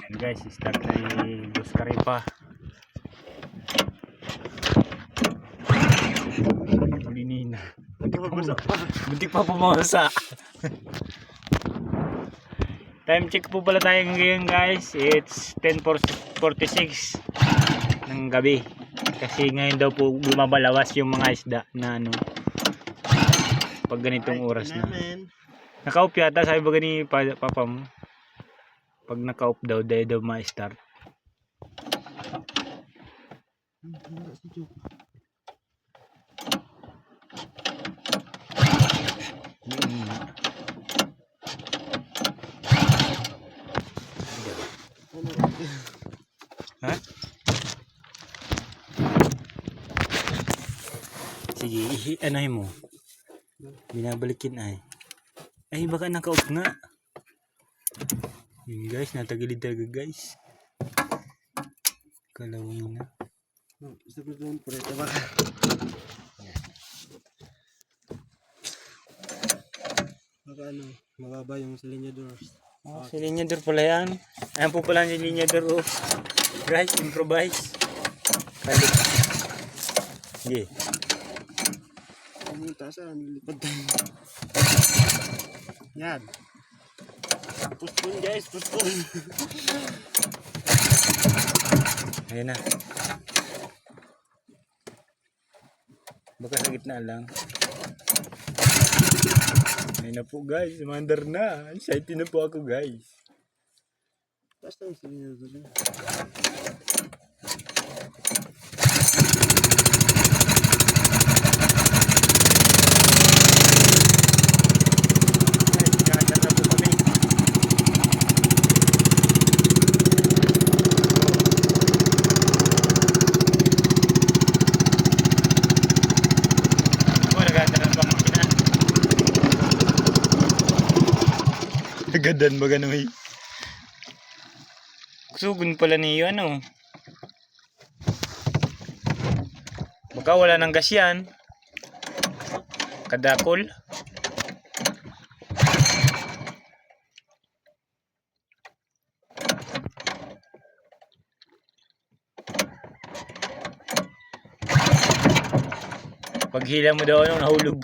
Ayan guys, start na ni Boss Karipa. Linina. Buntik pa pumasa. Time check po pala tayo ngayon guys. It's 10:46 ng gabi. Kasi ngayon daw po bumabalawas yung mga isda na ano pag ganitong oras na. Naka-off yata, sabi ba gani papa mo? Pag naka-off daw, daw ma-start. Ha? Sige, anahin mo. Binabalikin ay. Ay, baka naka-off nga. Yun guys, natagilid tayo guys. Kalawin na. Gusto ko doon, pureta ba? Baka ano, mababa yung silinyador. Oh, silinyador pala yan. Ayan po pala yung silinyador. Oh. Guys, improvise. Kalit. Sige. Ano yung tasa, nilipad tayo. Yan. Puspun guys, puspun. Ayan na. Baka sa gitna lang. Ayan na po guys, mandar na. Excited na po ako guys. Basta yung silinyador na. Gadan ba gano'y? Sugun pala niyo ano. Baka wala nang gas yan. Kadakol. Paghila mo daw nahulog.